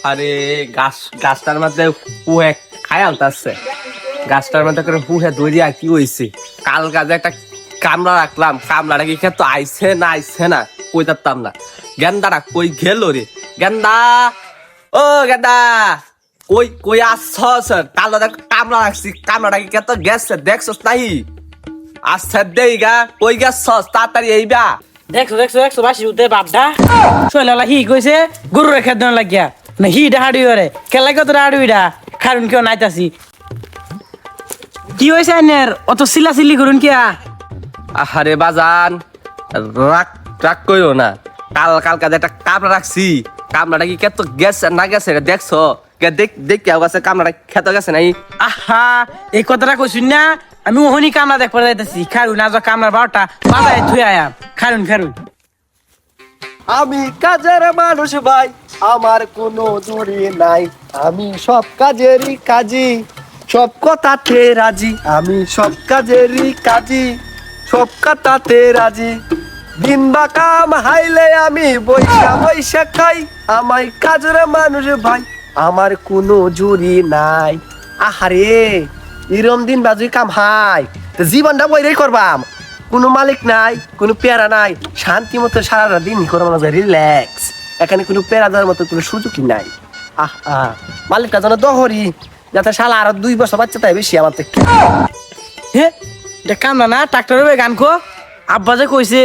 আরে গাছটার মধ্যে হুয়ে খাই আলতাছে, গাছটার মধ্যে করে হুহে দৌড়িয়া কি হয়েছে? কাল গাছে একটা কামড়া রাখলাম, কামড়াটা কি তো আইছে না কই তারতাম না। গেন্দাটা কই গেল রে? গেন্দা, ও গেন্দা, কই কই আসছ? কাল কামড়া রাখছি, কামড়াটা কি তো গেছে দেখছস নাই? আচ্ছা দেই গা, কই গেছস? তাড়াতাড়ি এইবা। দেখছো বাসি উঠে বাপটা শৈলা হি কইছে গরু রেখে দেন লাগিয়া না হি হাড়ি ওরে কেলা কত হাড়িটা কারণ কেউ নাইতাছি কি হয়েছে আইনের অত সিলাসিলি করুন কিয়া? আরে বাজান, রাগ কইও না। কালকে একটা কামড়া রাখছি, কামড়াটা কি কেত গেছে না গেছে দেখছো? দেখ গেছে কামড়াটা খেত গেছে নাই? আহা এই কথাটা কইছুন না, আমি ওহনি কামলা দেখবার যাইতাছি খারুন আজ কামলার বারোটা বাজায় থুই আয়াম খারুন। আমি কাজের মানুষ ভাই, আমার কোনো দূরে নাই, আমি সব কাজেরই কাজী, সব কথাতে রাজি, আমি সব কাজেরই কাজী, সব কথাতে রাজি। দিন বা কাম হাইলে আমি বৈশা খাই, আমায় কাজের মানুষ ভাই, আমার কোনো জুরি নাই। আহারে এরম দিন বাজুই কাম হাই তো জীবনটা বইরেই করবাম, কোনো মালিক নাই, কোনো পেয়ারা নাই, শান্তি মতো সারা দিন করবো না, রিল্যাক্স। এখানে কোনো পেয়ারা দেওয়ার মতো কোনো সুযোগই নাই। মালিকটা যেন দহরি, যাতে শালা আরো 2 বছর বাচ্চা তাই বেশি আমার থেকে। হে এটা কামলা না ট্রাক্টরের বই গান খো, আব্বা যে কইছে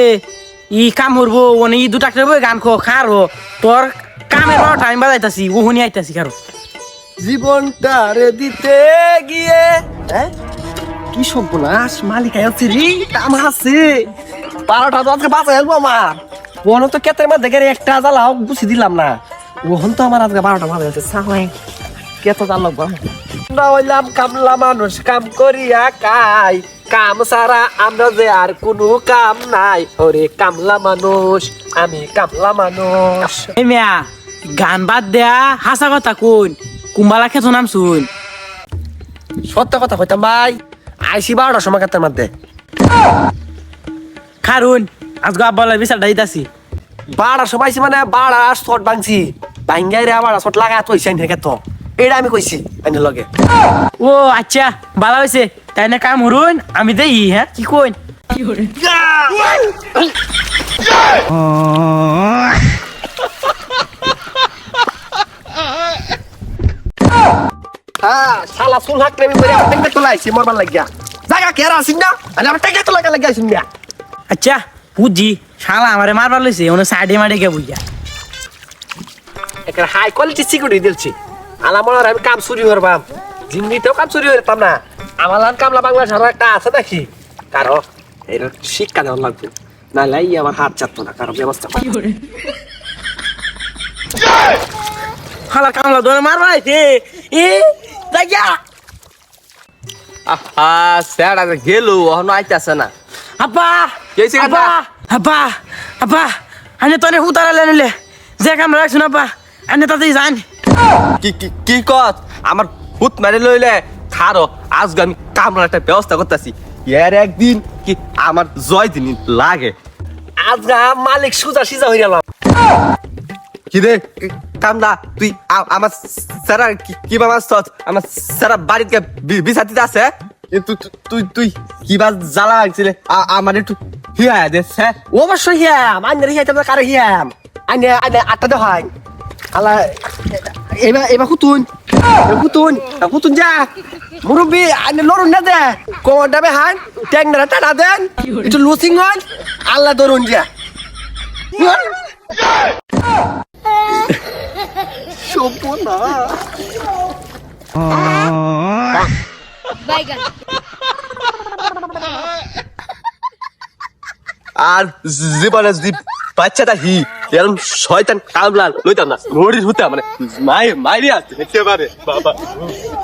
ই কাম করবো মানে ই 2 ট্রাক্টরের বই গান খো খারো তোর কামের বারোটা আমি বাজাইতাছি ওহনি আইতাছি খারো। জীবনটারে দিতে গিয়ে কি সর্বনাশ, মালিক আছে রে, কাম আছে 12টা তো আজকে বাঁচা হেলবো আমার বোন তো কেতের মধ্যে গেলে একটা জ্বালাও বুঝি দিলাম না, ওহন তো আমার আজকে 12টা বাজে আছে সাহাই কেত জাল লাগবো না। হইলাম কামলা মানুষ, কাম করিয়া কাই, কাম সারা আমরা যে আর কোনো কাম নাই, ওরে কামলা মানুষ, আমি কামলা মানুষ। এই মিয়া গান বাদ দেয়া হাসা কথা কোন কুম্বালা খেতো নাম শুন। সত্য কথা কইতাম ভাই, আইসি 12টার সময় কেতের মধ্যে খারুন আজকে আব্বালার বিচারটা দিতাছি। 12টার সময় আইসি মানে 12 শট ভাঙছি, ভাঙ্গাই রে 12 শট লাগা তো হইছে না কেত, এটা আমি কইছি আইনের লগে। ও আচ্ছা ভালো হয়েছে তাই না কাম হরুন আমি দেই হ্যাঁ কি কইন হ্যাঁ শালা সুল হাক রে বলে টেকে তো লাইছি মরবার লাগিয়া জায়গা কে আর আসিন না, আমি আমার টেকে তো লাগা আইছিন না। আচ্ছা বুঝছি শালা আমারে মারবার লইছে ওনে সাইডে মাডে গে বুঝা একটা হাই কোয়ালিটি সিকিউরিটি দিলছি, আলামর আমি কাম চুরি করবাম, জিম্মিতেও কাম চুরি করতাম না, আমার লান কামলা বাংলা সারা একটা আছে নাকি কারো এর শিক্ষা দেওয়ার লাগবে, না লাই আমার হাত চাটতো না কারো ব্যবস্থা। শালা কামলা দোনে মারবার আইছে এ লাগা আহা স্যার আজ গেল, এখনো আইতাছে না। আব্বা কেছে আব্বা আব্বা আব্বা আনে তোরে হুতারা লেনলে যে কাম রাখছ না আব্বা আনে তাতেই জান কি কত আমার হুত মারি লইলে খারো, আজকে আমি কামড়ার একটা ব্যবস্থা করতেছি, এর একদিন কি আমার জয় দিন লাগে। আজগা মালিক সুজা সিজা হয়ে গেলাম। কি রে কামলা, তুই আমার স্যারা কি বাবা আমার স্যারা বাড়িতে বিছাতিতে আছে, তুই কি বা জ্বালা লাগছিলে আমার একটু হিয়া দেছে। অবশ্যই হিয়াম, আইনের হিয়াতে কারো হিয়াম, আইনে আইনে 8টা দেখাই আলা এবার হুতুন যা মুরব্বী আইনে লড়ুন না দে কোমরটা হান ট্যাংরা টানা দেন একটু লুসিং হন আল্লাহ ধরুন যা সপনা আর জীবনে যদি বাচ্চাটা এরকম শয়তান কামলা লইতাম না, মরির হতাম মানে মাইরে আসতে বাবা।